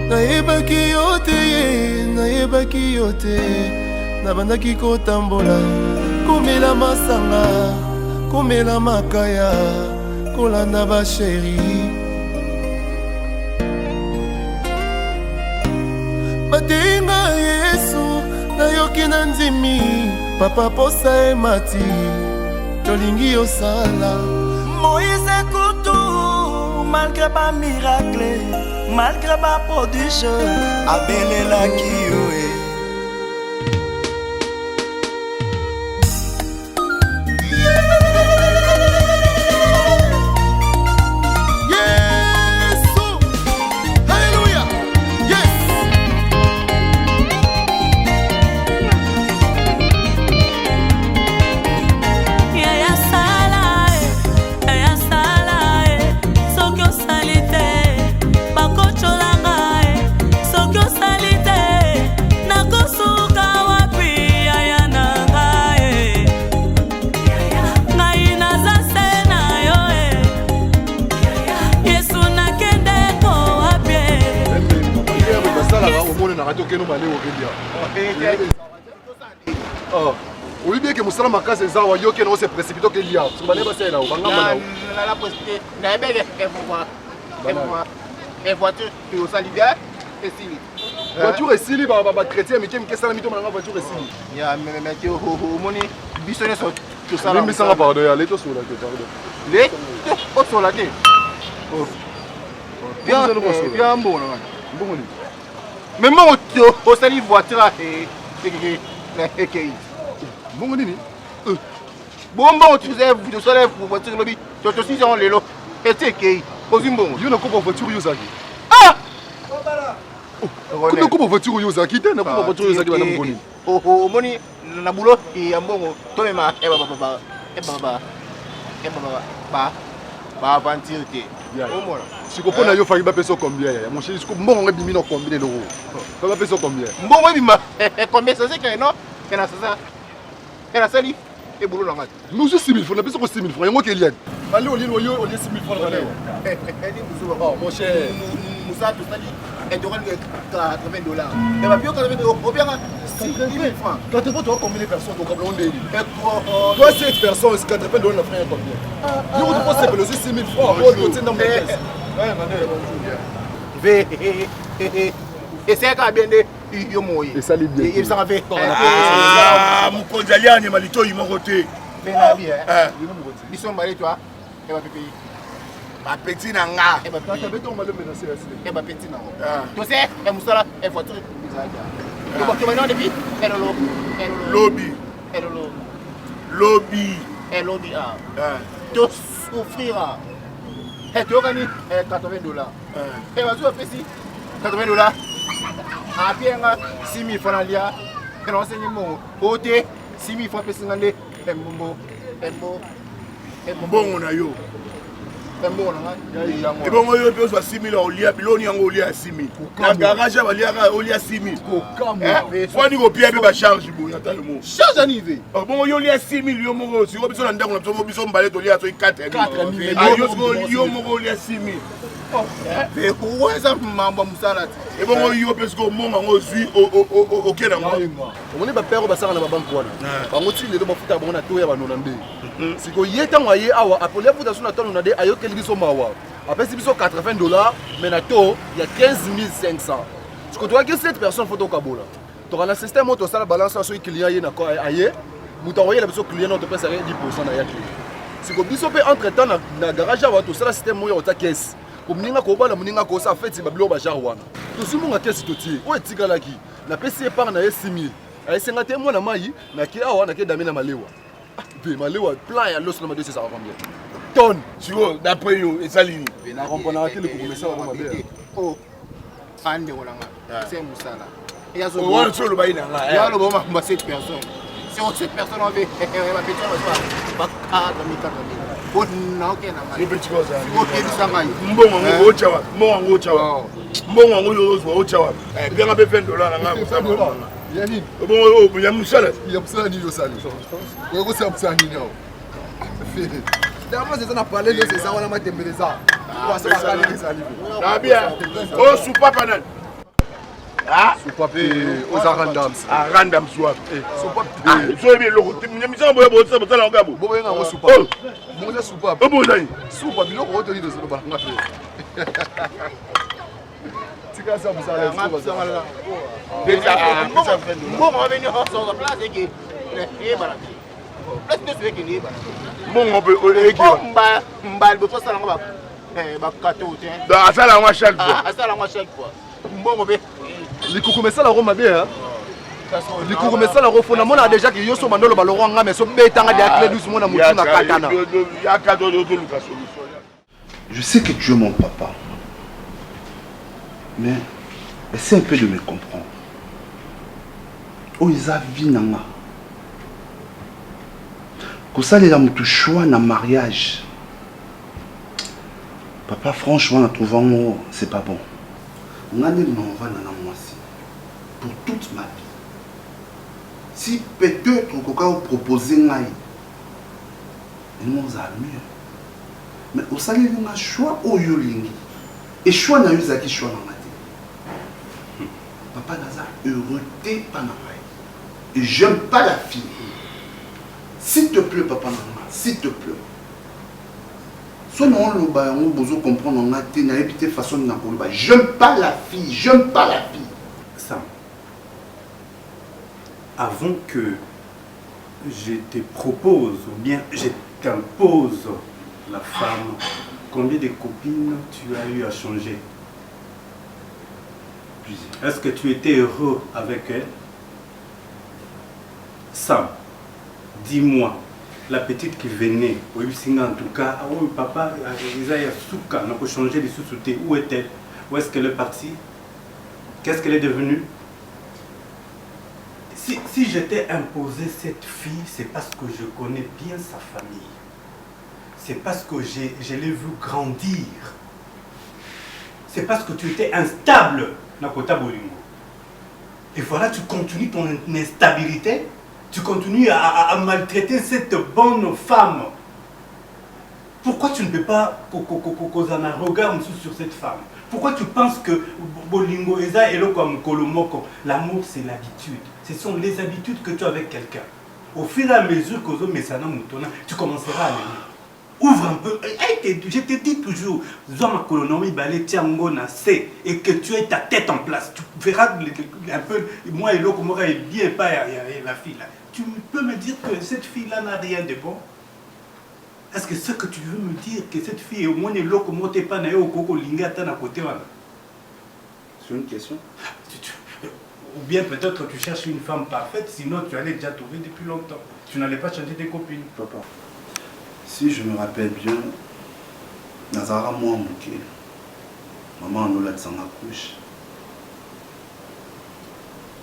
Nayebaki yote nabandaki kotambola komela masanga komela makaya kolanda ba chéri batenga Yesu nayoki na ndimi papa posa emati tolingi yosala Moïse Kutu malgré pas miracle malgré pas prodige abelelaki yo Oui, bien que Moussala Makas et Zawa Yoke n'ont se précipité que l'IA. Tu m'as dit que là, on va la précipité. Et voiture, tu es salidé et sili. Voiture et sili, bah, chrétien, mais qu'est-ce que la mytho maintenant voiture et sili? Il y a mais tu au moni bisonné sur tout ça. Mais ça va pardon, allez toi sur la tête, pardon. Les sur la tête. Bien bon là. Bon. Mais moi au sali voiture et bon nini bon tu sais vous soleil pour voiture lobby tu te suis en lelo et c'est qui ozimbo yo na ko voiture yo zaki ah ko ko voiture yo zaki te na ko voiture yo zaki bana mboni oh moni na bulo ya mbongo to mema ba aventure te omona sikopona yo faki ba peso combien ya mon chéri mbongo ngebimi na combien d'euros ba peso combien mbongo bima combien ça c'est que non que na ça et la salle et boulot là nous aussi 6 000 francs, on a besoin de 6 000 francs. Il y a qui est allez au lit, au lieu 6 000 francs. Mon cher, Moussa, tout ça dit, et tu auras $80. Et ma fille, au bien, 6 000 francs. Quand tu vois combien de personnes au Cameroun de toi, 7 personnes, c'est $80 la frère combien? Nous, on peut aussi 6 000 francs. Et c'est quand bien yo moye et ça libère et ça va faire ah mon konjalia ni malito yi mon côté bena bien ils sont malés toi et va payer ma petit nanga et va payer tu vas le menacer et va petit nanga tu sais et musala et faut tout bizarre ko ko maintenant depuis lobby tu souffrira et tu gagnes $80 et va jouer petit $80 a bien 6 000 francs là et l'enseignement côté 6 000 francs pesingande mbongo na yo mbongo na et bon yo pe so 6 000 olia biloni yango olia 6 000 na garage ba liaka olia 6 000 ko kamo faut ni ko pia be ba charge bo ya talo mo charge anive bon yo olia 6 000 yo mo si ko biso na ndako na to biso mbale to lia to 4 000 yo mo olia 6 000 et où est ça mambo musala et bon yo parce que mon ngo zui au kena ngo on est ba père ba sala na ba banque wana bango ti le do bafuta bango na to ya banona nde siko yeta ngwaye awa apole futa suna to na de ayokeli biso mawa apesi biso $80 mais na to ya 15 500 siko to que 7 personnes photo kabola to kana système auto sala balance so client ye na ko aye muto envoyer la biso client no to pesa 10% na ya client siko biso pe entre temps na garage awa to sala système mo ya ota caisse Moninga ko bala moninga ko sa feti ba bilo ba jar wana. To simunga kesi to tie. O etikalaki. Na pesi par na 6 000. Ay senga te mo na mai na ki awa na ke dami na malewa. Be malewa plan ya los na ma 200 combien. Tonne. Siko d'après yo esalini. Be na kompona te le ko komesa ba mabe. Oh. Ande olanga. C'est musala. Et ya zo. O wana so lo ba ina nga. Ya lo ba ma 7 personnes. Si on 7 personnes on veut ma petite ba 4 000. Non, ok, ni petit cosa. Ok, bisanga. Mbongo ngo ochawa. Mbongo ngo ochawa. Mbongo ngo yo ochawa. Bien ngabe $20 nga kusaba. Yani. Bon, ya musala. Ya musala ni yo sali. Ko ko sa musala ni yo. D'abord, c'est ça, on a parlé de ça, on a maté ça. Ah bien. Oh, soupape, nan. Ah, Soupape, aux arandams. Arandam swap. Soupape. Ah, so bien logo. Nyamisa boye bo ça la ngabo. Bon, il y a un soupape. Bon, c'est soupape. Oh, bon nani. Soupape, il y a un autre de ce bas. Tika ça, vous allez. Bon, on va venir sur la place et qui est balade. Place de ce qui est balade. Bon, on peut équipe. Mbal, il faut ça là-bas. Bakato, tiens. Da ça la moi chaque fois. Ah, ça là moi chaque fois. Bon, on va. Les coucou, mais ça la Rome bien, hein. Les coucou, mais ça la Rome, on a déjà qui y a son mandolo baloron, mais son bétanga de la clé doucement à Moutouna Katana. Je sais que tu es mon papa. Mais essaie un peu de me comprendre. Oh, ils avaient nanga. Que ça les a mon choix dans le mariage. Papa, franchement, en trouvant c'est pas bon. On a des enfants dans moi pour toute ma vie. Si peut-être on peut proposer un ils nous a mieux. Mais au salaire, on a choix au yolingi. Et choix n'a eu zaki choix dans ma tête. Papa n'a pas heureux pas dans et j'aime pas la fille. S'il te plaît, papa, s'il te plaît. Soit on a besoin de comprendre, on a une façon de j'aime pas la fille, j'aime pas la fille. Sam, avant que je te propose ou bien je t'impose la femme, combien de copines tu as eu à changer? Est-ce que tu étais heureux avec elle? Sam, dis-moi, la petite qui venait, en tout cas, oh papa, Isaïa Souka, on a changé les sous-soutés. Où est-elle? Où est-ce qu'elle est partie? Qu'est-ce qu'elle est devenue? Si je t'ai imposé cette fille, c'est parce que je connais bien sa famille. C'est parce que je l'ai vu grandir. C'est parce que tu étais instable dans Kota Bolingo. Et voilà, tu continues ton instabilité. Tu continues à maltraiter cette bonne femme. Pourquoi tu ne peux pas causer un regard sur cette femme? Pourquoi tu penses que Bolingo Eza et comme Kolomoko, l'amour c'est l'habitude. Ce sont les habitudes que tu as avec quelqu'un. Au fur et à mesure que tu commenceras à l'aimer. Ouvre un peu. Je te dis toujours, et que tu aies ta tête en place. Tu verras un peu, moi et l'autre, moi et bien pas la fille là. Tu peux me dire que cette fille là n'a rien de bon? Est-ce que ce que tu veux me dire que cette fille est au moins l'autre, moi t'es pas naïe au coco lingata na côté là? C'est une question. Ou bien peut-être tu cherches une femme parfaite, sinon tu allais déjà trouver depuis longtemps. Tu n'allais pas changer tes copines. Papa, si je me rappelle bien, Nazara moi mouké, maman nous l'a dit en couche.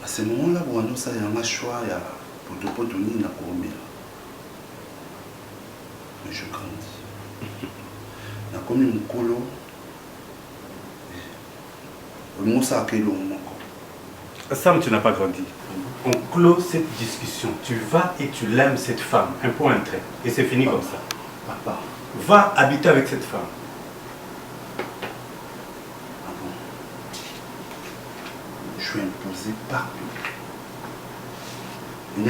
À ce moment-là, on a ça y a un choix pour te potonner na koromela. Mais je grandis. Na komi mukolo. On m'a saqué le moment. Sam, tu n'as pas grandi. On clôt cette discussion. Tu vas et tu l'aimes cette femme. Un point, un trait. Et c'est fini comme ça. Papa. Va habiter avec cette femme. Ah bon? Je suis imposé par lui.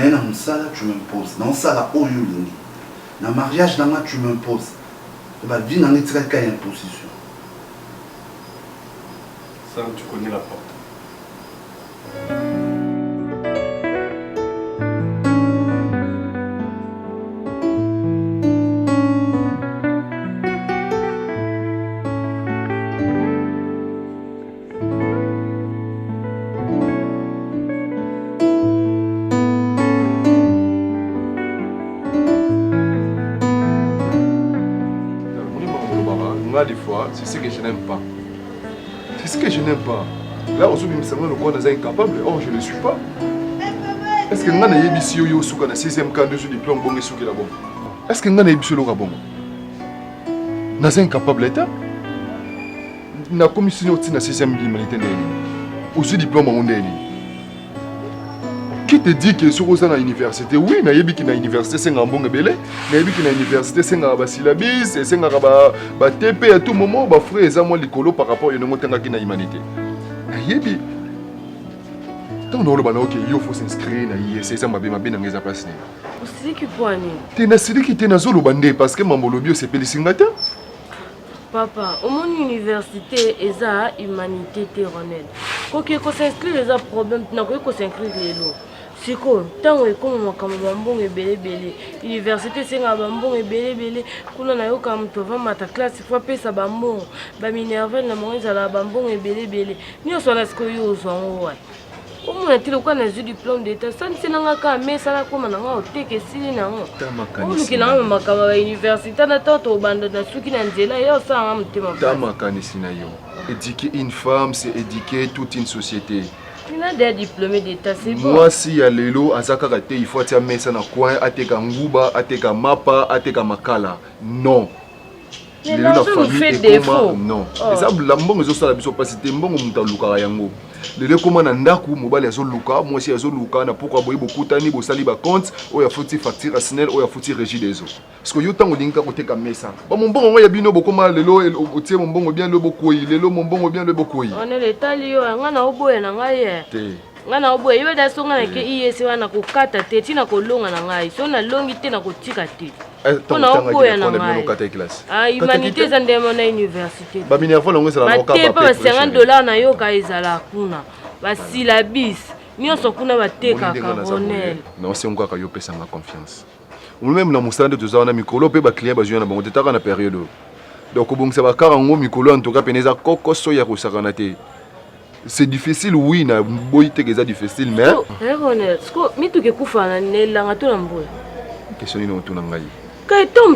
Et dans ça, tu m'imposes. Dans ça, là, au Yulini. Dans le mariage, là, tu m'imposes. Et bien, vie dans les traits qu'il y a une imposition. Sam, tu connais la porte. Des fois, c'est ce que je n'aime pas. C'est ce que je n'aime pas. Là, on se dit que le corps est incapable. Or, je ne le suis pas. Est-ce que nous avons un monsieur qui est au 6e camp de ce diplôme bon et ce qui est bon? Est-ce que nous avons un monsieur qui est bon? Nous sommes incapables d'être. Nous avons commission au 6e humanité. Au ce diplôme on est. Quitte te dis que sur à l'université, oui, na yebi ki na université c'est un bon belé, na yebi ki na université c'est un basilabis, c'est un ba TP à tout moment, ba frère ça moi likolo par rapport à une tanga ki na humanité. Na yebi. Tant on le bana OK, il faut s'inscrire na IEC ça mabe na ngeza place ni. Aussi qui poani. Te na sili ki te na zolo bande parce que mambo lobio c'est pelisingata. Papa, au mon université, eza humanité terronelle. Quand on s'inscrit, les problèmes, on peut s'inscrire les lots. C'est quoi? Tant que comme bambon et belé belé, université c'est un bambon et belé belé. Quand on a eu comme tu vas ma classe, il faut payer sa bambon. Bah minerval la manger à la bambon et belé belé. Ni on s'en a ce que yo sont ouais. Comment est-il qu'on a eu diplôme d'état? Ça ne s'est pas mais ça n'a comme un an au thé que si non. Comme qui n'a même pas université na toto bande na suki na nzela yo ça am tema. Tamakanisi na yo. Éduquer une femme, c'est éduquer toute une société. Tu n'as des diplômés d'état, c'est bon. Moi, si y a l'élo, il faut que tu mettes ça dans le coin, ateka nguba, ateka mapa, ateka makala. Non. Mais l'argent nous fait défaut. Non. Et ça, l'ambon est aussi la biso parce que mbongo mutaluka yango. Les comment nandaku mobile yazo luka, moi aussi yazo luka na pourquoi boy beaucoup tani bo sali ba compte, o ya fouti facture SNEL, o ya fouti régie des eaux. Parce que yo tango linga côté ka mesa. Ba mon bon ya bino boko ma lelo o tie mon bon bien le bokoyi, lelo mon bon bien le bokoyi. On est l'état lio ngana oboye na ngai. Ngana oboye yo da songa na ke IEC wana ko kata te tina ko longa na ngai. So na longi te na ko tika te. On a oboye na ngai. Ah humanité za ndemo na université. Ba minerva longo ça la moka ba $50 na yo ka ezala kuna. Ba syllabus. Nyonso kuna ba teka caronel. Non c'est encore ka yo pesa ma confiance. Même na musande to za na mikolo pe ba client ba joina bango te taka na période. Donc bon ça va karango mikolo en tout cas peneza kokoso ya ko sakana te. C'est difficile, oui, na boite que c'est difficile, mais. Est-ce que tu es kufa na nelanga to na mbula? Question ni to na ngai. Kai tom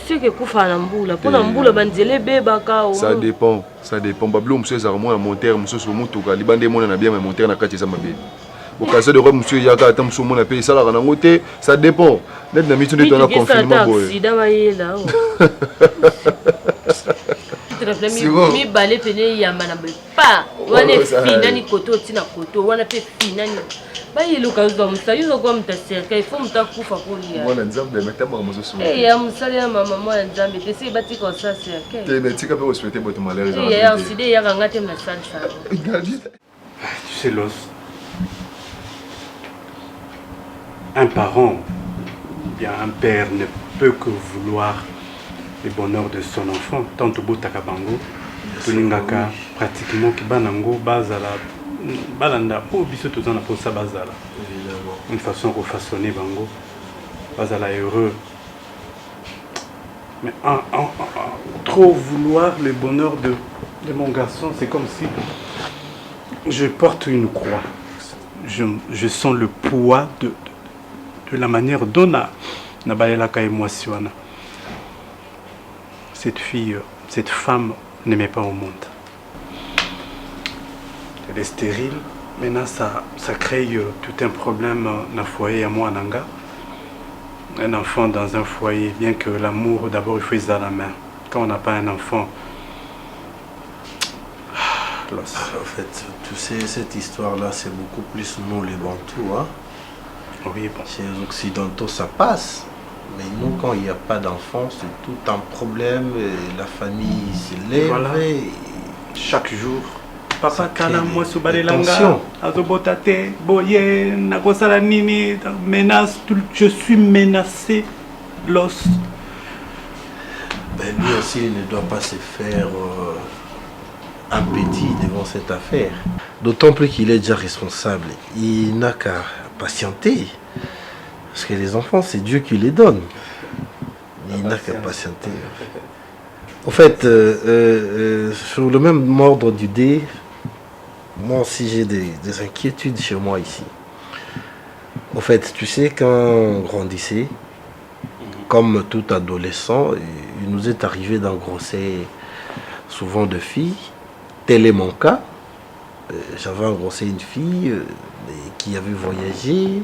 c'est que kufa na mbula, pour na mbula banzele beba ka o. Ça dépend. Bablo monsieur za mo na monteur, monsieur so mutuka, libande mo na bien mais monteur na kati za mabe. Au cas de roi monsieur yaka tam so mo na paye ça la na ngote, ça dépend. Net na mitu de ton confinement boy. Accident ba yela o. Mi balé pene ya manabé pas wana fina ni koto tina koto wana pe fina ni ba yelo ka zo msa yuzo kwa mtaseka ifo mtakufa kuli ya mwana nzambe metamba mozo so ya msali ya mama mwana nzambe te se bati ko ça c'est ok te metika pe hospité boto malheur ya oside ya ngate na salsa. Tu sais Los, un parent bien un père ne peut que vouloir le bonheur de son enfant. Tant au bout takabango, tulingaka pratiquement ki banango bazala balanda po biso tozana pour ça bazala. Une façon de façonner bango bazala heureux. Mais trop vouloir le bonheur de mon garçon, c'est comme si je porte une croix. Je sens le poids de la manière dont na balela kai mwasiwana. Cette fille, cette femme ne met pas au monde. Elle est stérile. Maintenant, ça crée tout un problème dans le foyer à moi, Nanga. Un enfant dans un foyer, bien que l'amour, d'abord, il faut y à la main. Quand on n'a pas un enfant... En fait, tu sais, cette histoire-là, c'est beaucoup plus nous, les Bantous. Hein? Oui, bon. Chez les Occidentaux, ça passe. Mais nous, quand il n'y a pas d'enfants, c'est tout un problème. La famille s'élève. Voilà. Chaque jour. Papa kala moi subalelanga azobotate boye nakosala nini menace je suis menacé Los. Ben lui aussi il ne doit pas se faire un petit devant cette affaire. D'autant plus qu'il est déjà responsable. Il n'a qu'à patienter. Parce que les enfants, c'est Dieu qui les donne. Il n'a qu'à patienter. En fait, sur le même ordre d'idée, moi aussi j'ai des inquiétudes chez moi ici. En fait, tu sais, quand on grandissait, comme tout adolescent, il nous est arrivé d'engrosser souvent de filles. Tel est mon cas. J'avais engrossé une fille qui avait voyagé,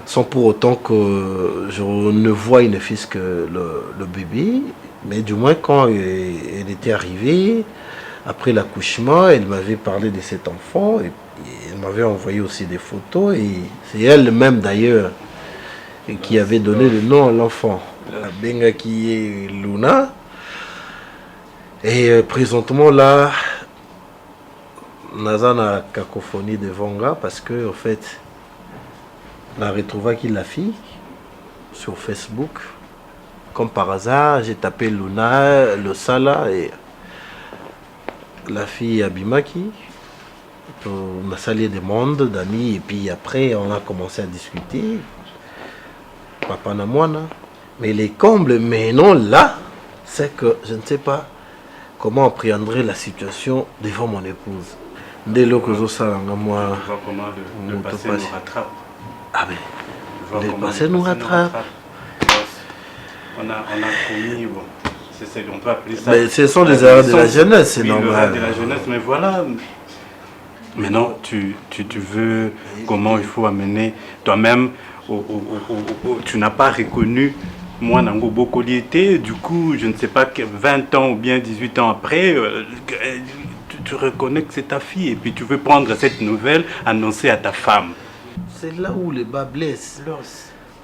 sans pour autant que je ne voie ne fût-ce que le bébé. Mais du moins, quand elle était arrivée, Après l'accouchement, elle m'avait parlé de cet enfant et elle m'avait envoyé aussi des photos et c'est elle-même d'ailleurs qui avait donné le nom à l'enfant. La benga qui est Luna. Et présentement là, naza na cacophonie de Vonga parce que en fait, on a retrouvé qui la fille sur Facebook. Comme par hasard, j'ai tapé Luna, le Sala et la fille Abimaki. On a sali des mondes d'amis et puis après on a commencé à discuter. Papa na moana. Mais les combles, mais non là, c'est que je ne sais pas comment appréhender la situation devant mon épouse. Dès lors que je sais moi, comment le passé nous rattrape. Ah ben, le passé nous rattrape. On a commis, bon, on peut appeler ça. Mais ce sont des erreurs de la jeunesse, c'est normal. De la jeunesse, mais voilà. Maintenant, tu veux comment il faut amener toi-même. Tu n'as pas reconnu moi Nango Bokoliété, du coup, je ne sais pas, 20 ans ou bien 18 ans après, tu reconnais que c'est ta fille et puis tu veux prendre cette nouvelle, annoncer à ta femme. C'est là où le bas blesse.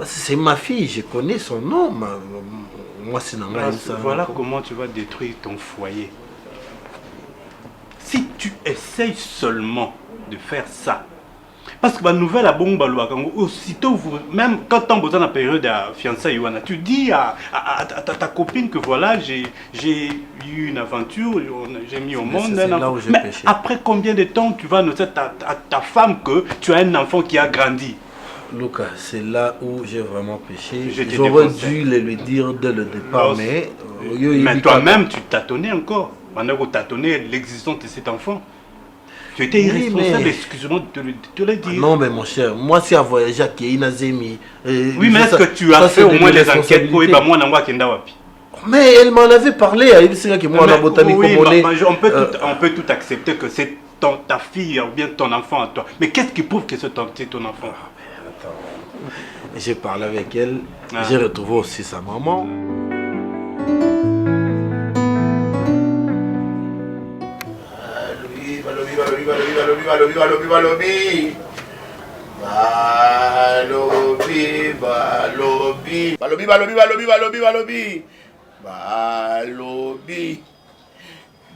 C'est ma fille, je connais son nom. Moi, c'est Nanga. Voilà comment tu vas détruire ton foyer. Si tu essayes seulement de faire ça, parce que la nouvelle à Bomba, aussitôt, même quand tu es dans la période de fiançailles, tu dis à ta copine que voilà, j'ai eu une aventure, j'ai mis au monde. Mais après combien de temps tu vas annoncer à ta femme que tu as un enfant qui a grandi? Lucas, c'est là où j'ai vraiment péché. J'aurais dû le dire dès le départ, mais toi-même, tu tâtonnais encore. Pendant que tu tâtonnais l'existence de cet enfant. Tu étais irresponsable, excuse-moi de te le dire. Non, mais mon cher, moi, si à voyager à Kéinazemi. Oui, mais est-ce que tu as fait au moins les enquêtes pour moi, mais elle m'en avait parlé. On peut tout accepter que c'est ta fille ou bien ton enfant à toi. Mais qu'est-ce qui prouve que c'est ton enfant? J'ai parlé avec elle, j'ai retrouvé aussi sa maman.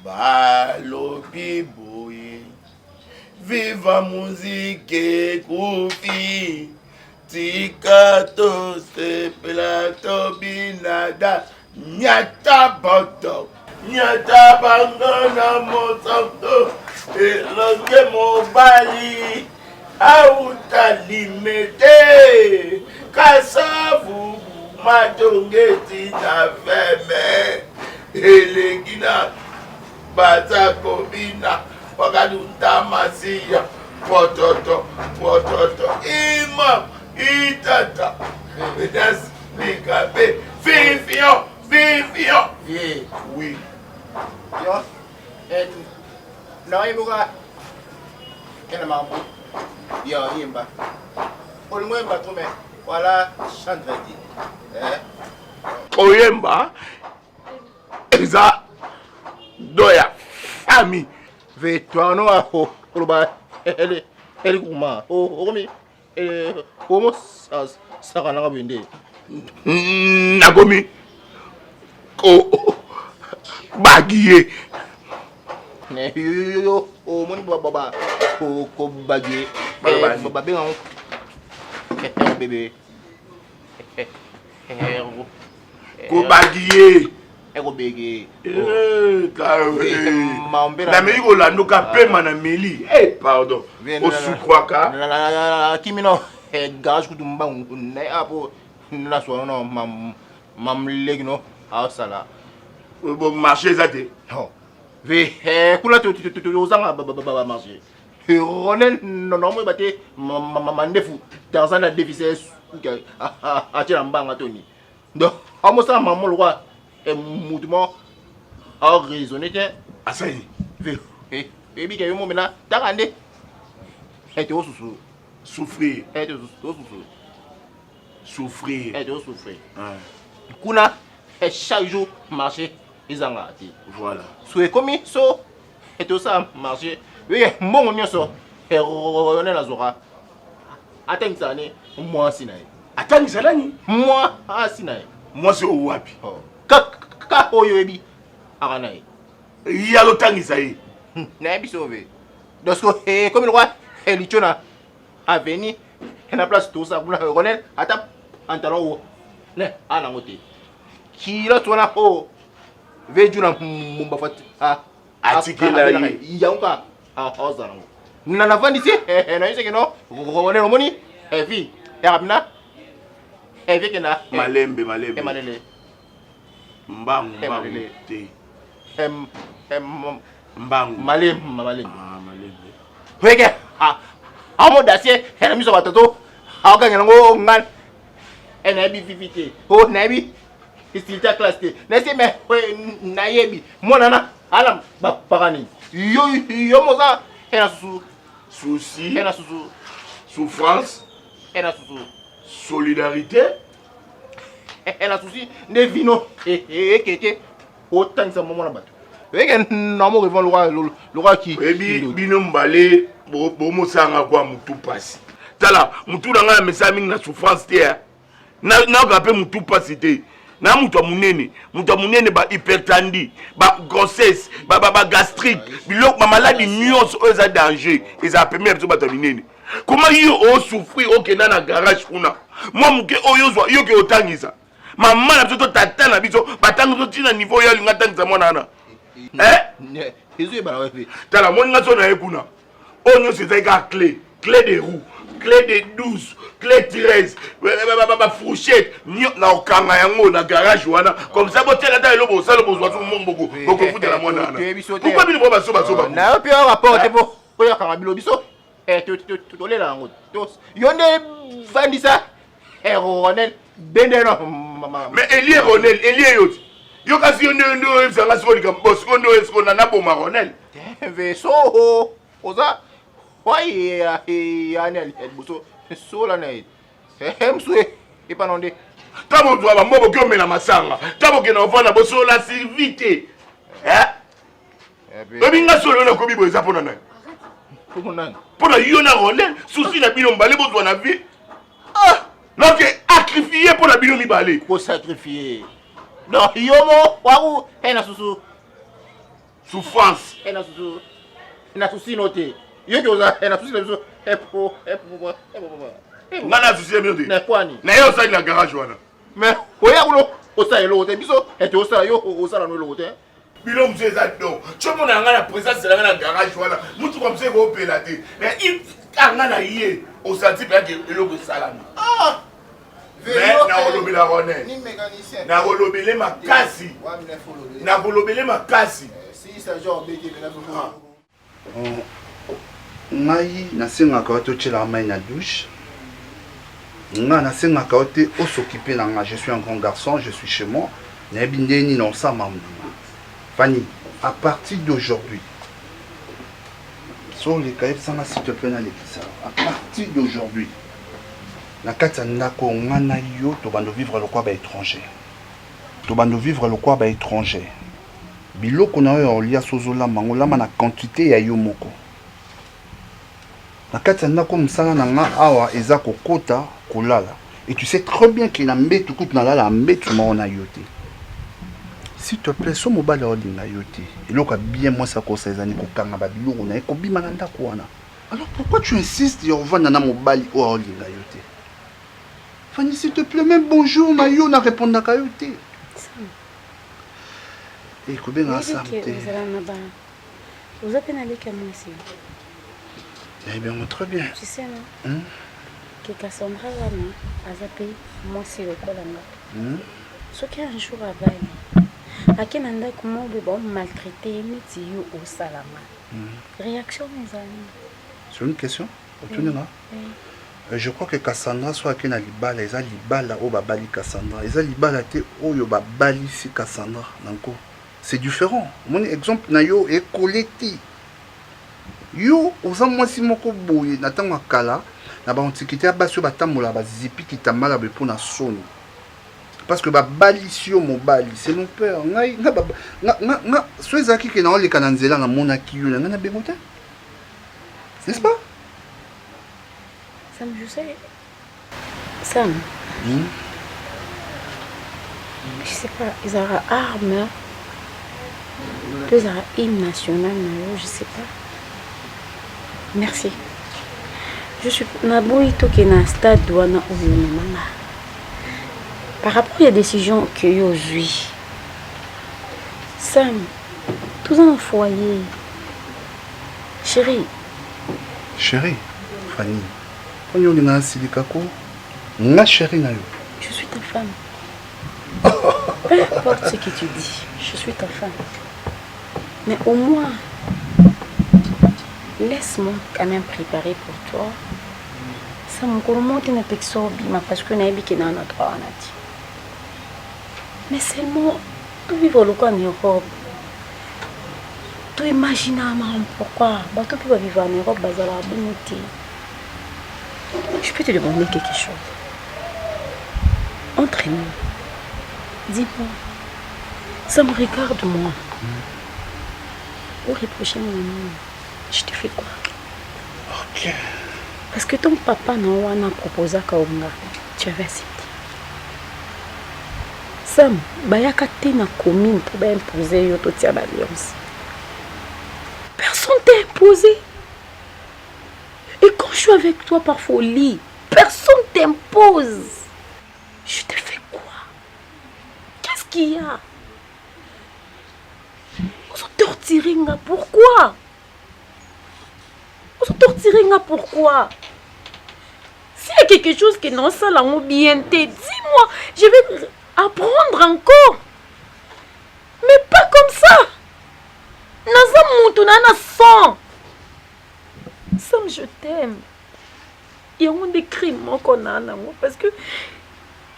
Balobi boye. Viva musique koufi. Tikato se pelato binada. Nyata boto. Nyata bangona mosanto. Elonge mobali. Autalimete. Kasavu matongeti na feme. Elegina bata kobina wakadunta masia pototo ima itata medas bikabe vivion oui yo no ibuka kena mambo yo imba olmwemba tume wala chandredi oyemba eza doya fami ve twano aho oloba ele kuma okomi homo sakana ngabende nagomi ko bagiye ne yo omoni baba ko bagiye baba benga bébé ko bagiye eko bege na meli kolanduka pema na meli pardon osukwaka kimino garage kutumba ne apo na so no mam legno asala bon marché eza te ve kula to ozanga baba marché ronel no mo bate mandefu dans un déficit a tira mbanga toni donc amosa mamolo kwa et mouvement a raisonné que asayi baby que yo momena takande et to souffrir kuna et chaque jour marcher ils en gâté voilà so comme so Et tout ça marché. Oui, mon nyonso. Et Ronel Azora. Attends ça né. Moi sinaï. Attends ça là ni. Moi sinaï. Moi c'est au wapi. Ka oyobi. Aranaï. Yalo tangi ça y. Na bi sauvé. Donc comme le roi Elichona a venu et la place tout ça pour Ronel attends en talon ne ala ngote. Qui là toi na ho. Vejuna mumba fat atikela yanka ozana na navandi si na yise keno Ronel omoni vi yapna vi kena malembe malele mbangu te mbangu malembe weke amo dasie na miso batoto akanya ngo ngal na bi vivite o na bi istilita classe te na se me na yebi monana alam ba parani yo moza na susu souci na susu souffrance na susu solidarité na susi ne vino keke autant ça moment na bato weke na mo revend le roi qui bino mbale bo mosanga kwa mutu pasi tala mutu na nga mesa mingi na souffrance te na gape mutu pasi te na mutu munene ba hypertendie ba grossesse ba gastrique biloko ba maladie nyonso eza danger eza première to bato minene comment yo o souffrir okenda na garage kuna moi muke oyo zwa yo ke otangisa mama na biso tata na biso batangi to tina niveau ya linga tangisa mwana na ezo ba wewe tala moni nga so na ekuna onyo c'est ka clé de roue clé de 12 clé 13 ba fourchette na okanga yango na garage wana comme ça botela ta elobo salo bozwa tout monde beaucoup futa la mwana na pourquoi bino ba so ba na yo pio rapport te po oya kanga bilo biso to le la ngo tos yonde vandisa Ronel bendeno mais Elie Ronel Elie yoti yo kasi yonde sanga siko ka boss kondo esko na boma Ronel veso oza wai anel buso sola na mswe ipanonde tabo twa ba mbobo kyo mena masanga tabo ke na ofana boso la servite ebinga solo na kobi boza pona na pona yo na Ronel souci na bino mbale bozwa na vie donc sacrifier pona bino mibale ko sacrifier non yomo waku na susu souffrance na susu note yo joza na susu na susu ngana susu bino te na kwani na yo sa na garage wana mais oya kulo osa elo te biso osa yo osala no elo te bilo mse eza don chomo na ngana présence na ngana garage wana mutu kwa mse ko pela te mais il ngana ye osati pe ke eloko salami mais na olobela Ronel ni mécanicien na olobele makasi na olobele makasi si ça genre bébé na ngai nasengaka ote otyelaka mai na douche ngai nasengaka ote osoccupe na nga je suis un grand garçon je suis chez moi nayebi ndenge nini osama mnanga Fanny à partir d'aujourd'hui so leka yebisanga s'il te plaît nalekisa à partir d'aujourd'hui na kati ya ndako nga na yo tobando vivre lokwa baétranger tobando vivre lokwa baétranger biloko na oyo olia sozolamba ngo olamba na quantité ya yo moko na kati ya ndako mosala na nga awa eza kokota kolala et tu sais très bien ke na mbetu kutu nalala mbetu moko na yo te s'il te plaît so mobali olinga yo te eloko bien mwasi akosa ezali kokanga babiloko na ye kobima na ndako wana alors pourquoi tu insistes ya ovanda na mobali oyo olinga yo te Fanny s'il te plaît même bonjour na yo na répondaka yo te ekobenga sam te vous avez un avec moi ici. Eh bien, très bien. Tu sais, non que Cassandra, a zappé moi si le colanga. Ce qui un jour à Vaille, à quel endroit comment on peut maltraiter, mettre au salama. Réaction, mes amis. C'est une question. Je crois que Cassandra soit qui n'a libala, les a libala au babali Cassandra, les a libala te au yo babali si Cassandra. C'est différent. Mon exemple na yo est collecté. Yo oza mwasi moko boye na tango kala na ba antiquité ba so batambola ba zipi kitambala be pona soni parce que balisi mobali c'est mon père ngai nga soezaki ke na oleka na nzela na mona kiyo na ngana bengote n'est-ce pas Sam, je sais. Sam. Je sais pas, ils auront armes. Ils auront hymne national, je sais pas. Merci. Je suis Naboito qui est dans le stade douana où par rapport à la décision que j'ai aujourd'hui. Sam, tout dans le foyer. Chérie. Chérie, Fanny. Nga chérie na yo. Je suis ta femme. Peu importe ce que tu dis, je suis ta femme. Mais au moins, laisse-moi quand même préparer pour toi. Ça me remonte une texture parce que naïbi qui n'a pas droit. Mais seulement, tu vivre le cas en Europe. Tu imagines pourquoi. Tu peux vivre en Europe, je peux te demander quelque chose. Entre nous, dis-moi, ça me regarde moi. Pour reprocher mon amour, je te fais quoi? Ok. Parce que ton papa n'a proposé à Kaonga, tu avais accepté. Sam, bayaka na commune pour imposer yototia l'alliance. Personne t'a imposé. Et quand je suis avec toi par folie, personne t'impose. Je te fais quoi? Qu'est-ce qu'il y a? On se torturer, pourquoi? On se torturer, pourquoi? S'il y a quelque chose qui non ça l'a bien, dis-moi, je vais apprendre encore. Mais pas comme ça. Naza moutou nana sang. Sam, je t'aime. Il y a des crimes qu'on a en amour parce que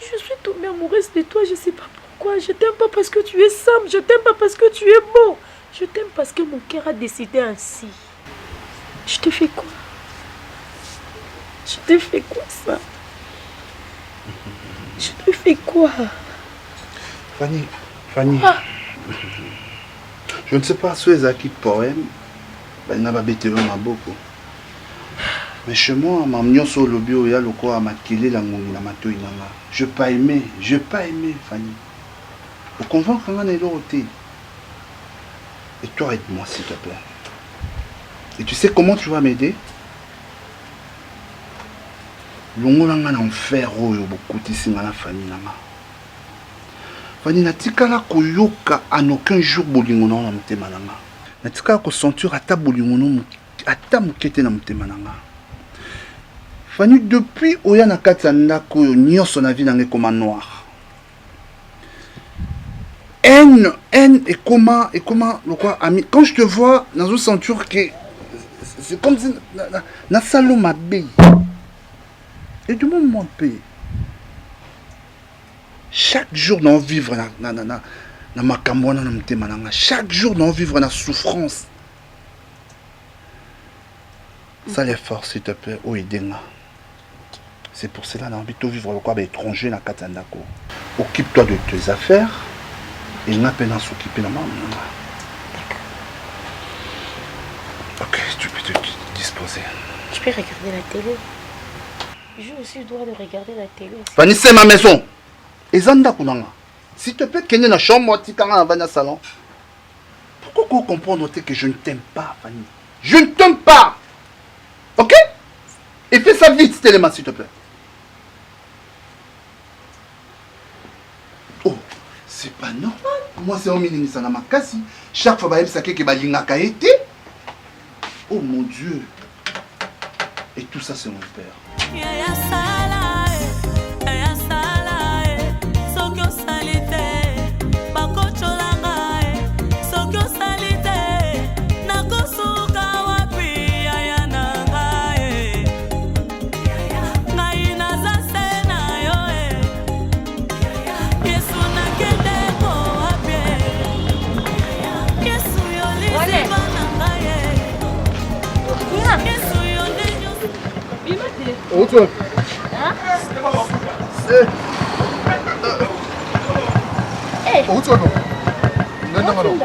je suis tombée amoureuse de toi, je ne sais pas pourquoi. Je t'aime pas parce que tu es Sam, je t'aime pas parce que tu es beau. Je t'aime parce que mon cœur a décidé ainsi. Je te fais quoi? Je te fais quoi ça? Je te fais quoi? Fanny, je ne sais pas si c'est qui poème, il n'a pas bêté beaucoup. Mais chez moi, ma mignon sur le bio, il y a le quoi à maquiller la mouille, la mato inanga. Je pas aimé, Fanny. Pour convaincre qu'on est l'autre. Et toi, aide-moi s'il te plaît. Et tu sais comment tu vas m'aider? Longo langa na enfer oyo beaucoup ici dans la famille nanga. Fanny natikala koyoka en aucun jour bolingo na mutema nanga. Natikala ko sentir ata bolingo no ata mukete na mutema nanga. Fanny, depuis oya na kati ya ndako nyonso na vie nange comme noir. Haine et comment le quoi ami. Quand je te vois dans une ceinture que c'est comme si na salon ma bille. Et du moment mon pays. Chaque jour d'en vivre na makambo na mutema nanga. Chaque jour d'en vivre na souffrance. Ça les force s'il te plaît, oh aidenga. C'est pour cela que j'ai envie de vivre le quoi étranger na Katandako. Occupe-toi de tes affaires et n'a pas à s'occuper de ma maman. Ok, tu peux te disposer. Je peux regarder la télé. J'ai aussi le droit de regarder la télé. Fanny, c'est ma maison. Et Zanda Kunanga. S'il te plaît, qu'il y ait une chambre, tu vas dans le salon. Pourquoi vous comprenez que je ne t'aime pas, Fanny? Je ne t'aime pas. Ok? Et fais ça vite, Téléma, s'il te plaît. Oh, c'est pas normal. Moi, c'est un ministre dans ma casse. Chaque fois, je sais que je vais été. Oh mon Dieu. Et tout ça, c'est mon père. Où tu es non? Non.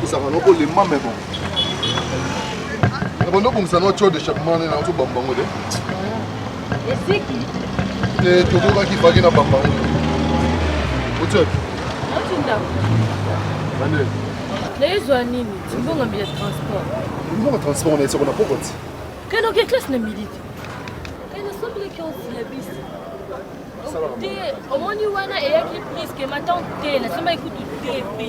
Ça va non les mains mais bon. Bon donc ça non tu de chaque main na tu bambango de. Et c'est qui? Et tout le monde qui va gagner bambango. Où tu es? Vande. Les zoanini, tu bon un billet de transport. Comment transport on est sur na popote? Quand on classe na milite. Quand on semble que on s'y abisse. Au moins nous wana et qui prise que maintenant la semaine écoute TP.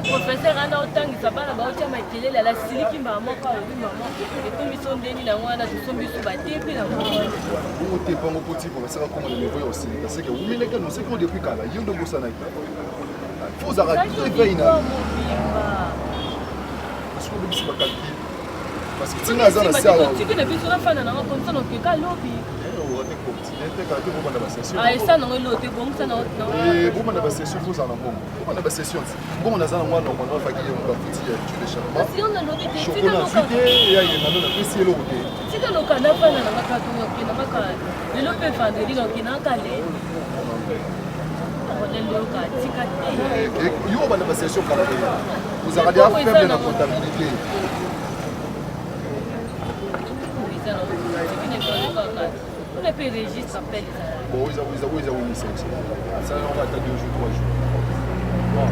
Professeur ana autant ça va là-bas tu as télé la sili qui m'a maman et comme ils sont deni na wana tu sommes sur ba TP na moi. Où t'es pas mon petit professeur comment le niveau aussi parce que vous mettez que nous c'est qu'on depuis quand là il y a de bossa na. Faut arrêter de payer na. Parce que vous pas calculer. Parce que tu n'as pas ça là. Tu connais bien sur la fin na comme ça donc que lobby. Ah, et ça, non, l'autre, bon, ça, non. Et bon, on a passé sur vous en bon. On a passé sur. Bon, on a ça, moi, normalement, il y a un petit tu les charmants. Si on a l'autre, c'est il y a un apprécié l'autre. Si tu as le canard, on a la carte, on a le lopé vendredi, donc il n'a qu'à aller. On est le cas, il y a une passé sur vous avez déjà fait de la comptabilité. Les PDG s'appellent. Bon, ils ont mis ça. Ça, on va attendre 2 jours, 3 jours. Bon.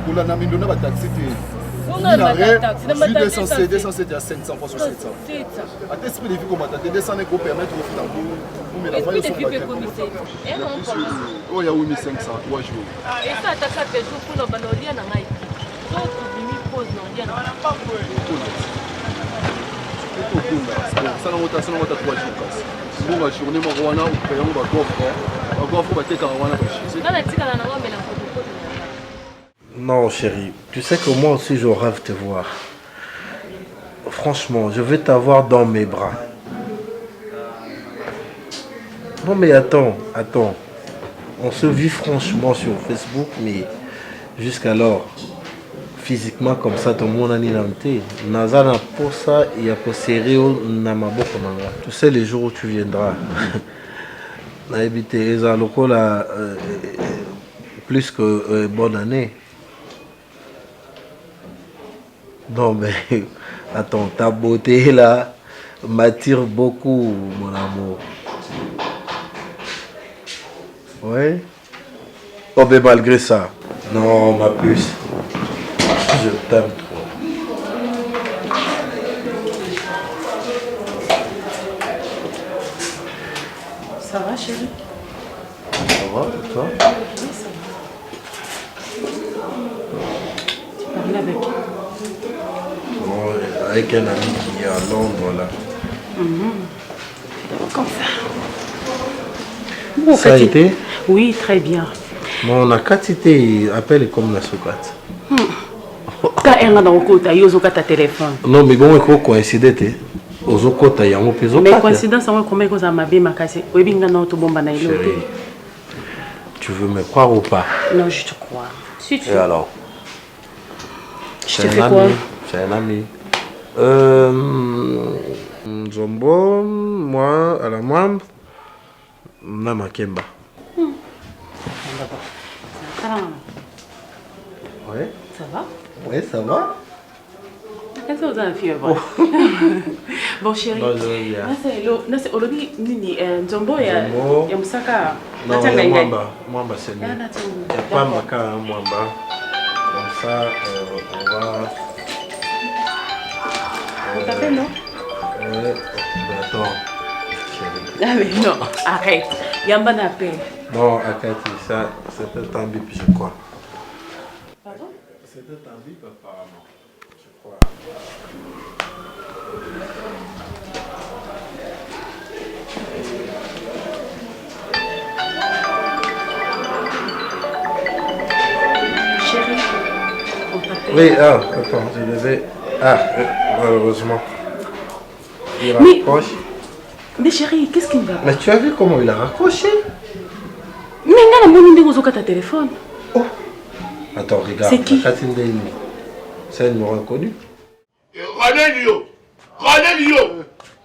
Pour la namine, on a taxé. On a taxé. 207 à 500 fois sur 700. À tes esprit de vie, comment t'as descendu pour permettre au final pour mettre la voie sur le comité. Oh, il y a 8500, 3 jours. Et ça, t'as ça fait tout pour le balolia dans l'aïe. D'autres, ils posent non, il y en a pas. Ça, on a 3 jours. Bon, la journée, on va payer un Non, chérie, tu sais que moi aussi je rêve de te voir. Franchement, je vais t'avoir dans mes bras. Non mais attends. On se vit franchement sur Facebook, mais jusqu'alors, physiquement comme ça, tout le monde a dit Nazana pour ça, il y a pas sérieux Tu sais les jours où tu viendras. Na habité à local plus que bonne année. Non mais attends, ta beauté là m'attire beaucoup mon amour. Ouais. Oh mais malgré ça. Non ma puce. Je t'aime trop. Ça va, chérie? Ça va, et toi? Oui, ça va. Tu parles avec qui? Bon, avec un ami qui est à Londres, là. Comme ça. Bon, ça a été? Oui, très bien. Mon quantité appelle comme la soukate. Quand elle a dans le côté, il y a ta téléphone. Non, mais bon, il faut coïncider. Aux côtés, il y a un peu de mais coïncidence, c'est combien de choses m'a bien cassé. Oui, bien, non, tout bon, tu veux me croire ou pas? Non, je te crois. Si tu... Et alors? Je te fais quoi? C'est un ami. Zombo, moi, à la moine, Nama Kemba. Ouais. Ça va? Ouais, ça va. Qu'est-ce que vous avez fait? Bon, chérie. C'est Olobi Nini. Zombo et Moussaka. Non, il y a Mwamba, c'est lui. Il y a pas Maka, Mwamba. Comme ça, on va. Vous t'appelez, non? Attends. Ah, mais non, arrête. Il y a un bon appel. Non, Akati, ça, c'était un bip, je crois. Pardon? C'était un bip, apparemment. Je crois. Chérie, on t'appelle. Oui, attends, je devais. Malheureusement. Il raccroche. Mais chérie, qu'est-ce qu'il va? Mais tu as vu comment il a raccroché? Mais il y a un téléphone. Oh. Attends, regarde. C'est qui? C'est un numéro inconnu. Cornelio.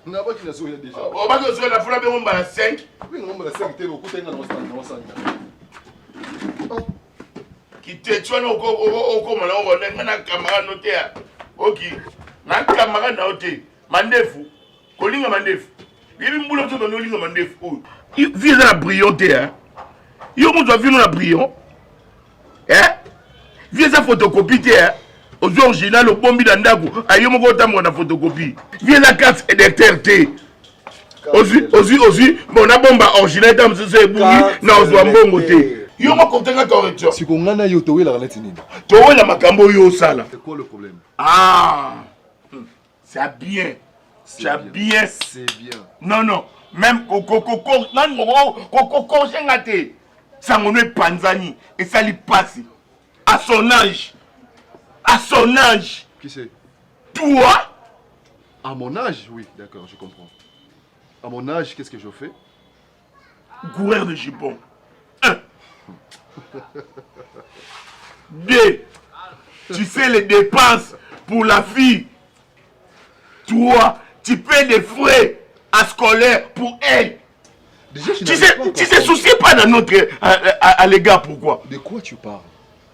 On n'a pas qui l'a sauvé déjà. On va te sauver la foule à 5. Oui, on va la 5. Quitte, tu as un camarade noté. Ok. Un camarade noté. Mandefu. Kolinga mandefu. Il y a une boulot de nolinga mandefu. Viens à la brillante. Yo, on doit venir la brillante. Hein? Viens à photocopie. Aux originales, au bombi d'Andago. Aïe, mon gars, t'as photocopie. Viens la carte électeur. Aussi, bon, la bombe originale, t'as c'est bouilli. Non, on bon côté. Yo, ma compte en correction. Si on a yo toé la lettre nini. Toé la makambo yo sala. C'est quoi le problème? Ah, c'est bien. C'est bien. C'est bien. Non. Même Coco, ça on est Panzani et ça lui passe. À son âge. Qui c'est? Toi? À mon âge, oui, d'accord, je comprends. À mon âge, qu'est-ce que je fais? Coureur de jupon. 1. 2. Tu sais les dépenses pour la fille. 3. Tu payes des frais à scolaire pour elle. Déjà, tu sais soucies pas dans notre à l'égard, pourquoi? De quoi tu parles?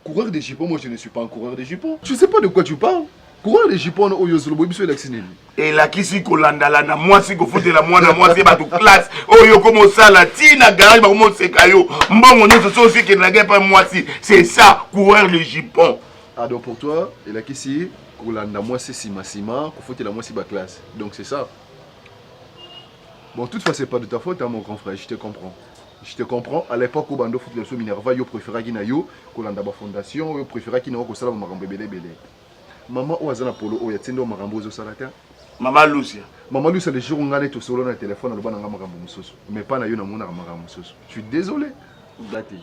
Coureur de jupons, moi je ne suis pas un coureur de jupons. Tu sais pas de quoi tu parles? Coureur de jupons, on est vacciné. Et là, qui si kolanda moi si faut la moi c'est pas de classe. Oyo comme ça la tina garage comme c'est caillou. Mbongo nous so aussi que n'a pas moi si. C'est ça coureur de jupons. Ah donc pour toi, et là qui si kolanda moi c'est sima faut la moi si ba classe. Donc c'est ça. Bon, toutefois, c'est pas de ta faute, hein, mon grand frère, je te comprends. Je te comprends. À l'époque où Bando foot le Minerva, yo préférait qu'il y ait Kolanda fondation, yo préférait qu'il y ait un salaire marambo belé. Maman ou azana polo o yatendo marambo zo salata. Maman Lucia. Maman Lucia le jour où on a tout solo dans le téléphone, on a marambo musoso. Mais pas na yo na mona marambo musoso. Je suis désolé. Daté.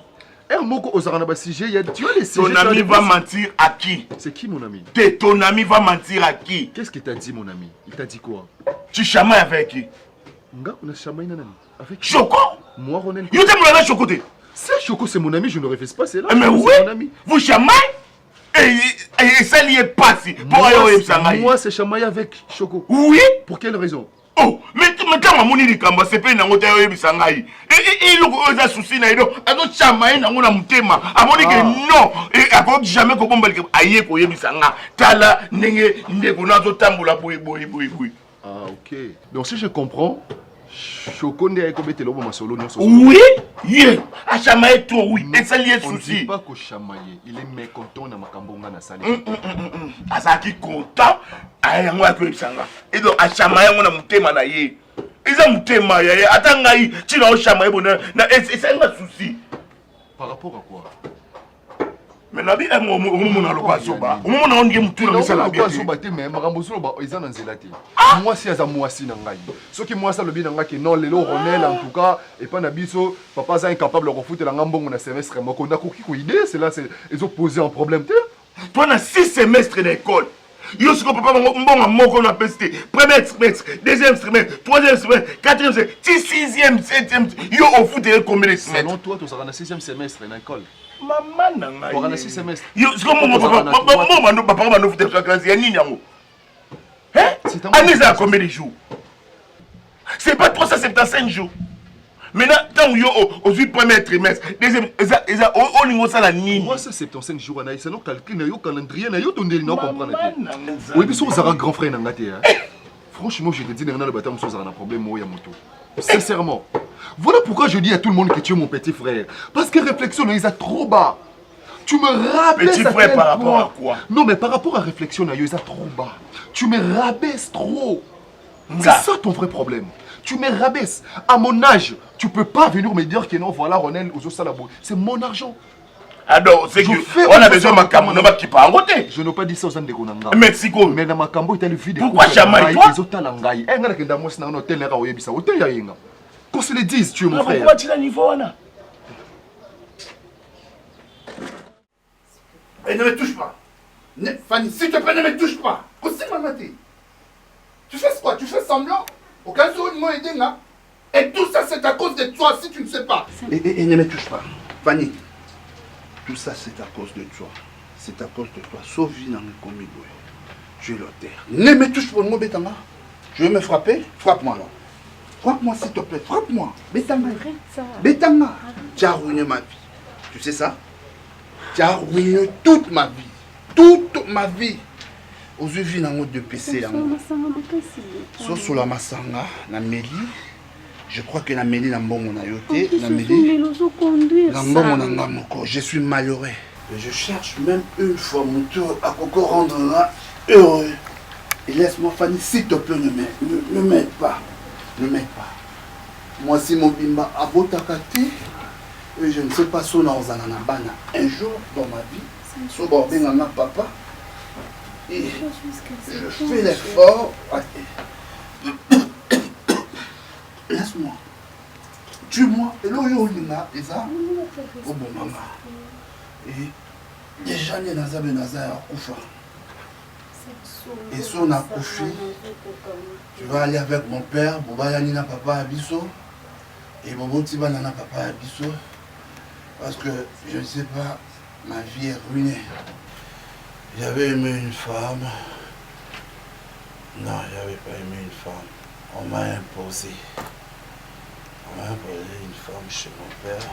Moko ozarana ba sujet, tu as les sujets. Ton ami va mentir à qui? C'est qui mon ami? Ton ami va mentir à qui? Qu'est-ce qu'il t'a dit mon ami? Il t'a dit quoi? Tu chamailles avec qui? On a chamaillé nani? Avec Choco? Moi, Ronel. Yo t'aimes la Choco? C'est Choco, c'est mon ami, je ne refais pas, c'est là. Mais oui, mon ami. Vous chamaillez? Et ça n'y est pas si. Moi, c'est chamaillé avec Choco. Oui? Pour quelle raison? Oh, mais quand mon idi kamba, c'est pas une angote à Bisangaï. Et il a un souci, il a un chamaillé dans mon thème. A mon dit que non. Et à quoi jamais qu'on bombe aïe pour Yebisanga. Tala, nenge, negonazo tamboula, boui. Ah, ok. Donc, si je comprends, Choco n'est pas le bon solo. Oui, oui. À chamaillé toi, oui. Et ça lié souci. On ne dit pas qu'au chamaillé, il est mécontent dans ma cambonga na sali. À ça qui content, aïe, moi, que Yebisanga. Et donc, à chamaillé, on a mon thème à naïe. Ils ont mon thème à naïe. Attends, tu n'as pas chamaillé, et c'est un souci. Par rapport à quoi? Mais la vie est mon location. Au moment où on dit que tout le monde mais moi si à moi si nangai. Ce qui moi ça le bien que non les Ronel en tout cas et pas nabiso papa ça incapable de refouler la ngambongo na semestre moko na ko idée c'est là c'est ils ont posé un problème toi na 6 semestres d'école. Yo ce que papa mbongo moko na pesté premier trimestre deuxième trimestre troisième trimestre quatrième trimestre 6e 7e yo au foot combien de semestres? Non toi tu seras na 6e semestre en école. Maman nanga. Pour aller 6 semestres. Yo, c'est comme mon papa m'a fait faire classe, il y a ni nyango. Hein? Année ça combien de jours? C'est pas 375 jours. Maintenant, tant que yo au 8 premier trimestre, deuxième au niveau ça la ni. Moi c'est 75 jours na c'est non calcul na yo calendrier na yo ton délire non comprendre. Oui, puis so zara grand frère nanga té. Franchement, je te dis dans le bâtiment so zara un problème mo ya moto. Sincèrement. Voilà pourquoi je dis à tout le monde que tu es mon petit frère. Parce que réflexion, ils sont trop bas. Tu me rabaisses. Petit frère par rapport à quoi? Non, mais par rapport à réflexion, ils sont trop bas. Tu me rabaisses trop. C'est ça ton vrai problème. Tu me rabaisses. À mon âge, tu peux pas venir me dire que non, voilà, Ronel, c'est mon argent. Alors, c'est que on a besoin de ma caméra qui part en côté. Je n'ai pas dit ça aux Andegonanga. Mexico. Mais dans ma caméra, il y a le vide. Pourquoi chamaille toi? Ils ont talangaï. Et regarde que dans mon hôtel, hôtel, il y a qu'on se le dise, tu es mon frère. Pourquoi tu es à niveau là? Et ne me touche pas. Fanny, s'il te plaît, ne me touche pas. Tu fais quoi? Tu fais semblant? Au cas où ils m'ont aidé là. Et tout ça, c'est à cause de toi, si tu ne sais pas. Et ne me touche pas. Fanny, tout ça, c'est à cause de toi. C'est à cause de toi. Sauf dans le comigo. Tu es l'auteur. Ne me touche pas, mon bétanga. Tu veux me frapper? Frappe-moi alors. Frappe-moi s'il te plaît, frappe-moi. Bétanga. Bétanga. Tu as ruiné ma vie. Tu sais ça? Tu as ruiné toute ma vie. Toute ma vie. Aux yeux dans de PC. Sur la Massanga, na Méli. Je crois que na Méli na mbongo na yote. Na Méli. Na mbongo na ngamoko. Je suis malheureux. Et je cherche même une fois mon tour à Coco rendre là heureux. Et laisse-moi Fanny, s'il te plaît, ne m'aide pas. Ne m'aide pas. Moi si mon bimba a beau takati. Et je ne sais pas si on a un jour dans ma vie, sur Borbengana papa, et je fais l'effort. Laisse-moi. Tue-moi. Et là, il y a des armes. Oh bon, maman. Et déjà, il y a des Nazar Koufa. Et si on a couché, tu vas aller avec mon père, Boba Nina papa Abisso, et Bobo Tiba Nana papa Abisso. Parce que, je ne sais pas, ma vie est ruinée. J'avais aimé une femme. Non, j'avais pas aimé une femme. On m'a imposé. On m'a imposé une femme chez mon père.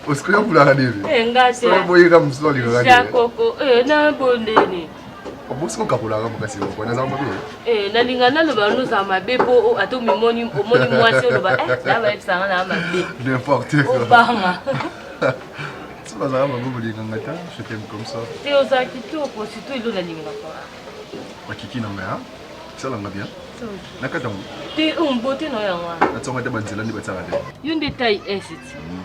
Usiku kulala hivi. Ngati. Boye kama msoli ngati. Jakoko na bondeni. Obusiku kakulaga mukasi wako na zamba biye. Nalingana lo banu za mabebo ato omoni mwasi lo ba na ba epsanga na mabe. N'importe quoi. Obanga. Tu vas avoir beaucoup de ngata, je t'aime comme ça. Te ozaki toko surtout ilo nalinga kwa. Makiki na nga. Ça l'a bien. Nakatamu. Te umbote no yangwa. Natsonga te banzela ndi batsaka te. Yunde taille S.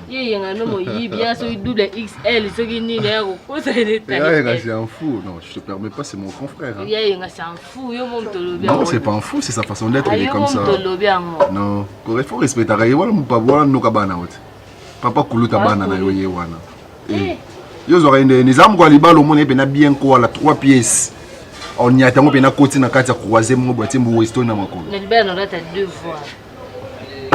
Ye yenga no mo yibia so double XL so ki ya ko kosa ile taille. Ya yenga c'est un fou. Non, je te permets pas, c'est mon confrère. Hein. Ya yenga c'est un fou, yo mo mtolobia. Non, c'est pas un fou, c'est sa façon d'être, il est comme ça. Mtolobia ngo. Non, il faut respecter raye wala mpabwa nuka bana wote. Papa kuluta bana na yo ye wana. Yo zo rende nizamu kwa libalo mona ebe na bien ko la 3 pièces. On y attend bien à côté na kati ya croiser mo boîtier mo Weston na makolo. Na libalo na ta 2 fois.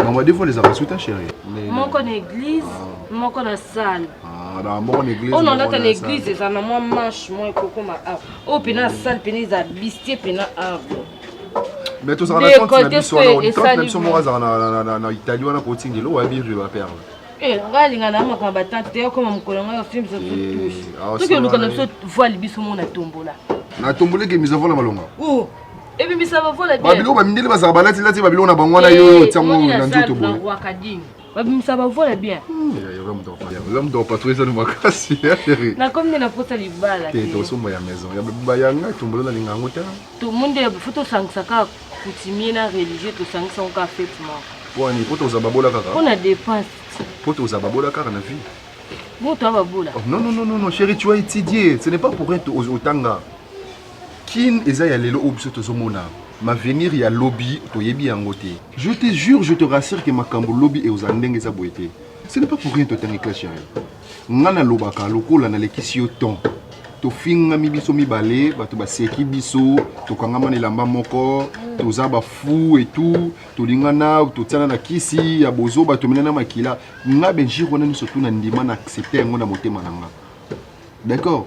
Maman deux fois les avons souta chérie. Mon kon église, mon kon na salle. Ah, dans mon église. On a une église ça na moi manche moi koko ma arbre. Oh pina salle pina za bistie pina arbre. Mais tout ça na compte na biso na même so mo za na Italie wana ko tingelo wa bi je va perdre. Ngalinga na maka batante yo comme mukolanga yo film ça touche. Tout que nous connaissons voile biso mo na tombola. Na tombola ke miso vola malonga. Oh. Et puis ça va voler bien. Babilo ba mindele ba za balati lati babilo na bangwana yo tsango na nzoto bo. Babim ça va voler bien. L'homme doit pas trouver ça de ma casse, chérie. Na comme na posa libala. T'es au sommet à la maison. Ya ba yanga tombola na linga ngota. Tout le monde photo sangsaka coutumier na religieux to sangsa on ka fêtement. Wani poto za babola kaka. On a dépense. Poto za babola kaka na vie. Bon toi babola. Non chérie, tu as étudié, ce n'est pas pour être au tanga. Kin eza ya lelo obso to zomona. Ma venir ya lobby to yebi yangote. Je te jure, je te rassure que ma kambo lobby et aux andeng eza boité. Ce n'est pas pour rien to tanga chérie. Ngana lobaka lokola na lekisi yo ton. To finga mi biso mi balé, bato ba seki biso, to kangama ne lamba moko, to zaba fou et tout, to lingana, to tsana na kisi ya bozo bato menana makila. Nga benji rona ni surtout na ndima na accepter ngona motema nanga. D'accord?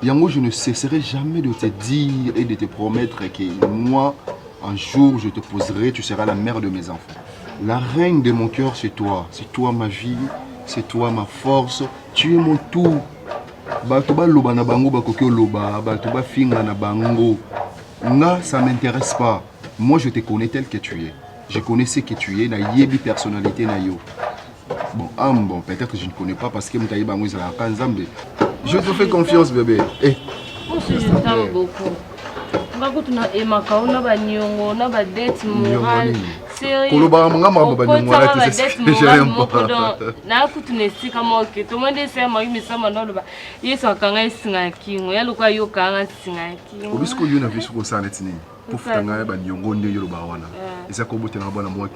Yango, je ne cesserai jamais de te dire et de te promettre que moi, un jour, je te poserai, tu seras la mère de mes enfants. La reine de mon cœur, c'est toi ma vie, c'est toi ma force, tu es mon tout. Batoba loba na bango bakokyo loba, batoba finga na bango. Nga, ça m'intéresse pas. Moi, je te connais tel que tu es. Je connais ce que tu es, na yebi personnalité na yo. Bon, peut-être que je ne connais pas parce que mutaye bango izala kanzambe. Je te fais confiance, bébé. Eh. Moi, je t'aime beaucoup. Ngakutu na emaka ona ba nyongo na ba dette morale. Sérieux. Koloba manga mamba ba nyongo la c'est j'aime pas. Na kutu ne sika moke. To mande se ma yimi sama ndo ba. Yeso akanga isinga kingo. Ya lokwa yo kanga isinga kingo. Obisko yo na visu ko sana tini. Pofuta nga ba nyongo nde yo ba wana. Eza ko bote na bana mo.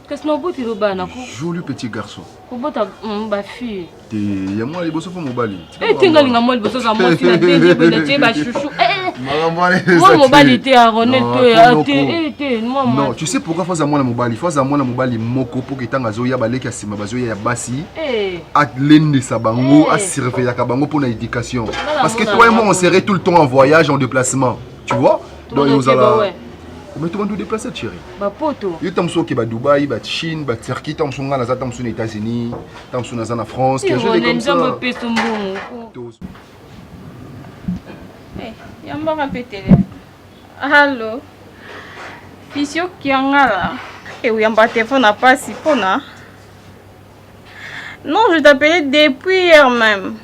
Qu'est-ce que tu veux faire? Joli petit garçon. Comment tu as fille? Il y a moi les bosses pour mobali. Eh, tu as les gamins les bosses à moi, tu as des chouchou. Moi, mobali était à Ronel, non, tu sais pourquoi faut à moi la mobali? Faut à moi la mobali moko pour que tanga zoya baleki asima bazoya ya basi. À l'ende sabango, à surveiller kabango pour l'éducation. Parce que toi et moi on serait tout le temps en voyage, en déplacement. Tu vois? Donc nous allons. Mais tout le monde doit déplacer, chérie. Bah, poto. Il y a des gens qui sont à Dubaï, à Chine, à Turquie, des gens qui sont aux États-Unis, des gens qui sont en France. Il y a des gens qui sont il y a un peu allô? Fisio qui en a là. Et oui, un téléphone n'a pas si bon. Non, je t'appelais depuis hier même.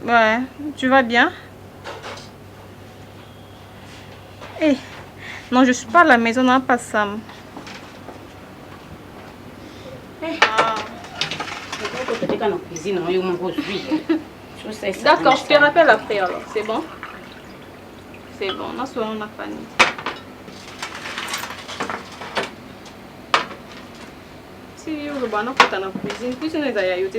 Ouais, tu vas bien? Eh. Non, je suis pas à la maison, non, pas Sam. D'accord, je te rappelle après alors, c'est bon? C'est bon, on a souvent on a fini. Si vous avez une cuisine, cuisine est à y aller.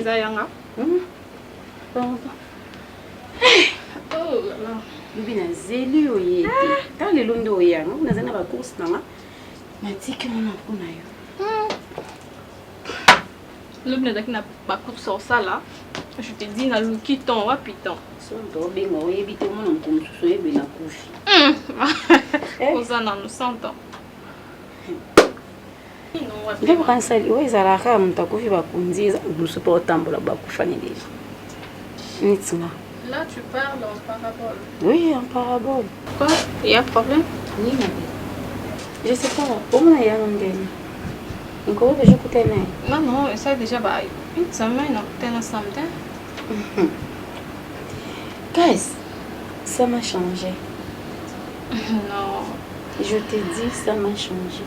Oh là là. Bina zeli oyete. Dans les londo ya, nous n'avons pas course nanga. Matiki on a kuna yo. Le bina n'a pas course sur ça là. Je te dis na lukiton wa piton. So do bengo oyebite mon comme so yebe na kufi. Oza na nous sentons. Ndeko kansali oyezala ka mutakufi bakunziza musupa otambola bakufani deja. Nitsinga. Là, tu parles en parabole. Oui, en parabole. Quoi? Il y a un problème? Oui, ma belle. Je sais pas. Comment il y a un problème? Encore que je coûte non, non, ça déjà une semaine, tu es ensemble. Guys, ça m'a changé. Non. Je te dis, ça m'a changé.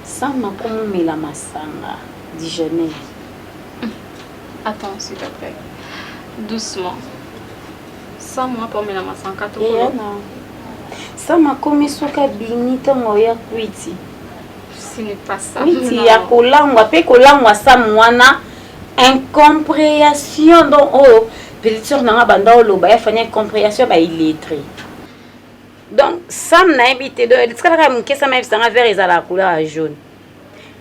Ça m'a comme la massanga du jeûner. Attends, s'il te plaît. Doucement. Ça m'a pour me la massanga. Ça m'a comme soka bini tango ya kwiti. Ce n'est pas ça. Kwiti ya kolangwa pe kolangwa sa mwana incompréhension donc oh petite sœur nanga banda oloba ya fanya incompréhension ba illettré. Donc ça n'a habité de diskala mke ça m'a visanga vert ezala couleur jaune.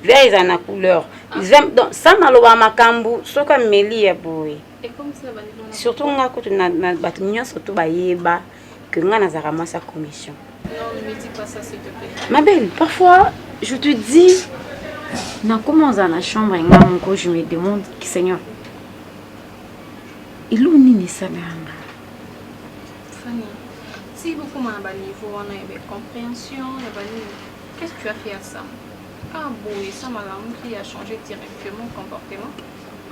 Vert ezala na couleur. Donc ça maloba makambu soka meli ya boy. Et comme ça va surtout nga ko na batu nyonso to bayeba que nga nazaka moi sa commission. Non, ne me dis pas ça s'il te plaît. Ma belle, parfois je te dis na comment dans la chambre nga mon je me demande Seigneur. Il ou ni ça nanga. Fanny, si vous commencez à niveau on a une compréhension, qu'est-ce que tu as fait à ça? Ah bon, et ça m'a qui a changé directement mon comportement.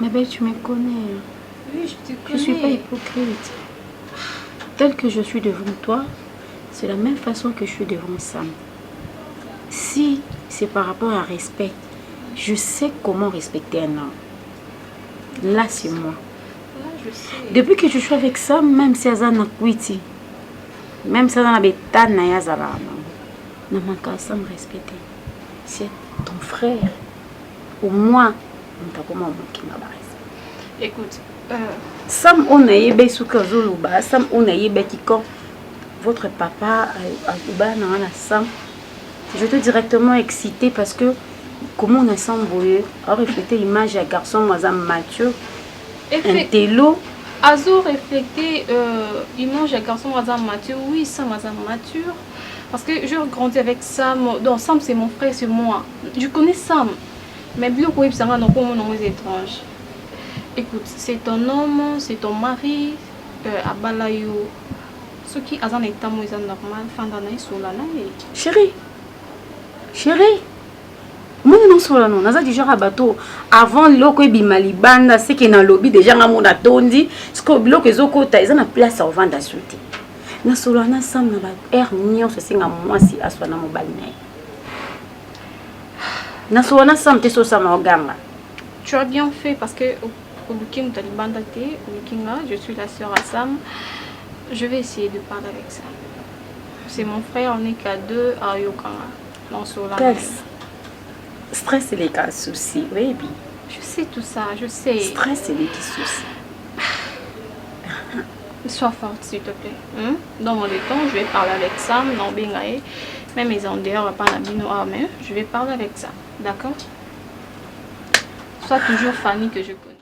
Ma belle, tu me connais. Oui, je te connais. Je ne suis pas hypocrite. Tel que je suis devant toi, c'est la même façon que je suis devant Sam. Si c'est par rapport à respect, je sais comment respecter un homme. Là, c'est moi. Là, je sais. Depuis que je suis avec Sam, même si Azana Kwiti, même si Azana Betana Yazala, ne manque pas Sam respecter. C'est ton frère. Au moins, on t'a comment qui m'a barré. Écoute, Sam on a yébé souka zoluba, Sam on a yébé kiko. Votre papa a Sam. Je te directement excité parce que comment on a semblé à refléter l'image d'un garçon Mazam Mathieu, un télo. Azo refléter l'image d'un garçon Mazam Mathieu, oui, Sam Mazam Mathieu. Parce que je grandis avec Sam. Donc Sam c'est mon frère, c'est moi. Je connais Sam. Mais bien que ça n'a pas mon étrange. Écoute, c'est ton homme, c'est ton mari, à Balayo. Ce qui a un état normal, fandana sur la naïe. Chérie, chérie, moi non sur la non, naza déjà à bateau. Avant l'oko bimalibanda, c'est qu'il dans lobby déjà à mon atondi. Ce que l'oko ezoko ta, ils ont la place à vendre à sauter. Na solana sam na ba air mignon, c'est singa moi si aswana mobile naïe. Na solana sam te so sam oganga. Tu as bien fait parce que je suis la sœur à Sam. Je vais essayer de parler avec Sam. C'est mon frère, on n'est qu'à deux à Yokanga. Stress, c'est les cas soucis, oui, bien. Je sais tout ça, je sais. Stress, c'est les qui soucis. Sois forte, s'il te plaît. Dans mon temps, je vais parler avec Sam, non, Bengaï. Même les Andéens, pas la bino, mais je vais parler avec Sam. D'accord? Sois toujours Fanny que je connais.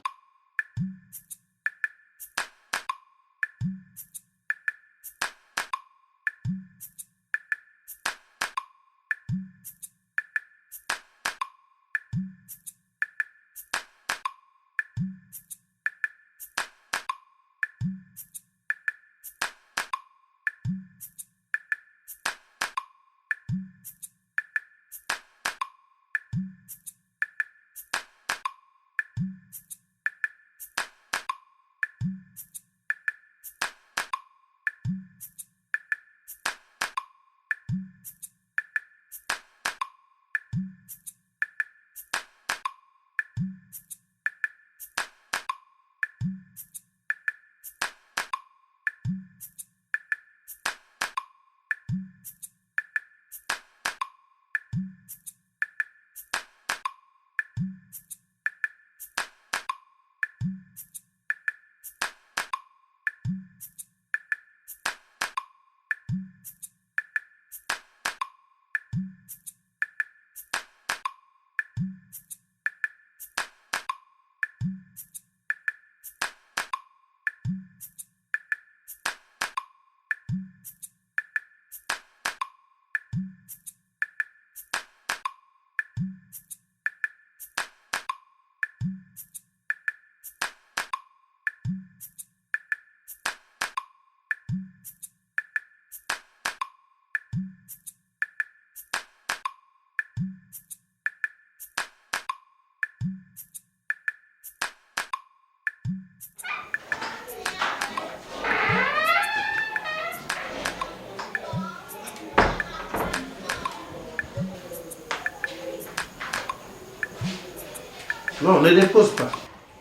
Non, ne dépose pas.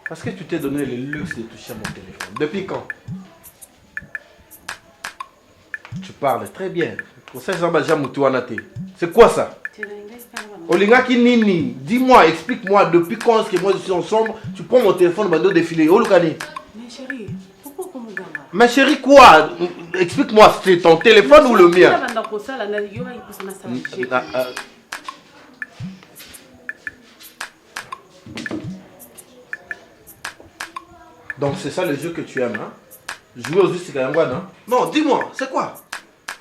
Parce que tu t'es donné le luxe de toucher à mon téléphone. Depuis quand? Tu parles très bien. C'est quoi ça? Olinga qui nini? Dis-moi, explique-moi, depuis quand est-ce que moi je suis ensemble, tu prends mon téléphone, bando défilé. Olukani. Mais chérie, pourquoi comme gamin? Mais chérie, quoi? Explique-moi, c'est ton téléphone ou le mien? Donc c'est ça le jeu que tu aimes, hein? Jouer aux Usikayangwan, hein? Non, dis-moi, c'est quoi?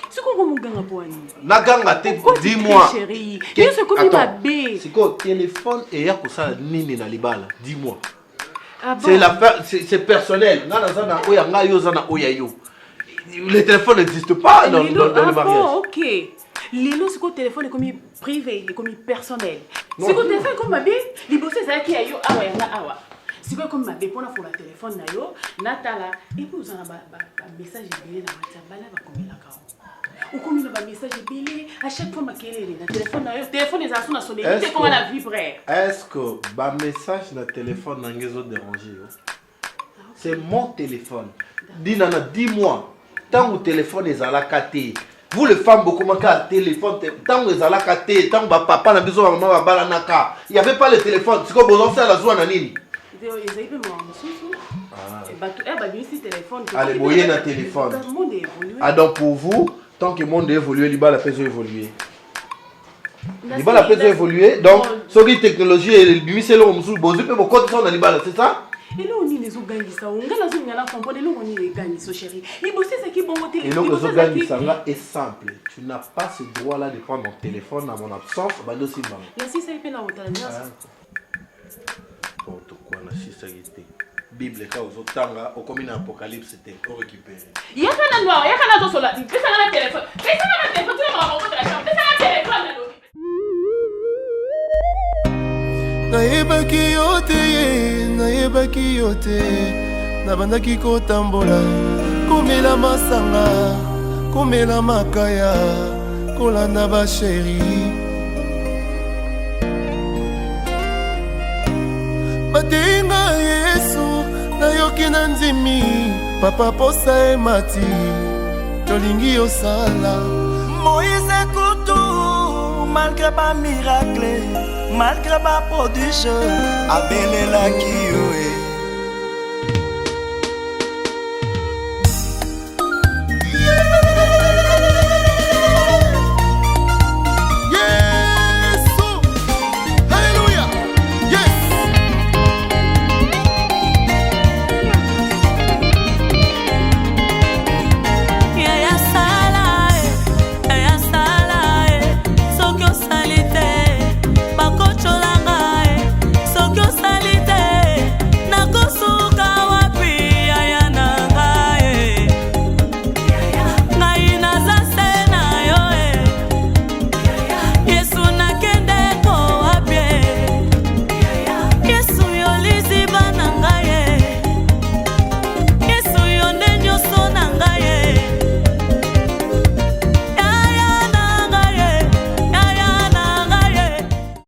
C'est quoi mon ganga pour Annie? Naganga, dis-moi. Chérie, c'est comme ma bébé. C'est quoi? Téléphone et y'a que ça nini na libala. Dis-moi. Ah bon? C'est l'affaire, c'est personnel. Le téléphone n'existe pas dans le mariage. Bon, ok. Lilo, c'est quoi le téléphone est comme privé, comme personnel. C'est quoi le téléphone comme ma bébé? Les bosses, c'est qui a yo awa yanga awa. C'est quoi comme ma bébé pour la téléphone na yo natala et puis vous en avez un message belé na WhatsApp bala ba comme la kao. Ou comme il a un message belé à chaque fois ma kélé na téléphone na yo téléphone les asso na sonné c'est comment la vibrer. Est-ce que ba message na téléphone na ngezo déranger yo? C'est mon téléphone. Dis-moi tant que téléphone est à la caté. Vous les femmes beaucoup manquent à téléphone tant que est à la caté tant que papa na besoin maman ba bala naka. Il y avait pas le téléphone. C'est quoi besoin faire la joie na nini? Allez, voyez dans téléphone. Ah donc pour vous, tant que le monde évolue, il va la paix évoluer. Il va la paix évoluer. Donc, ce qui est technologie, il c'est le monsieur, bon, je peux me compter sur l'Ibala, c'est ça? Et là on y les organise ça, on a la zone à la comprendre, là on y les gagne ce chéri. Il bosse c'est qui bon téléphone. Et donc les organise ça là est simple. Tu n'as pas ce droit là de prendre mon téléphone à mon absence, bah dossier maman. Là si ça y fait la hauteur là. Quoi na sisagité Bible ka ozotanga okomi na apocalypse c'était pour récupérer. Ya kana noir, ya kana to sola. Pesa na téléphone. Pesa na téléphone, tu vas rencontrer la chambre. Pesa na téléphone na nayebaki yo te nabandaki kotambola komela masanga komela makaya kolanda basheri batenga Yesu nayoki na ndimi papa posa emati tolingi osala Moïse Koutou malgré pas miracle malgré baprodige abelelaki yo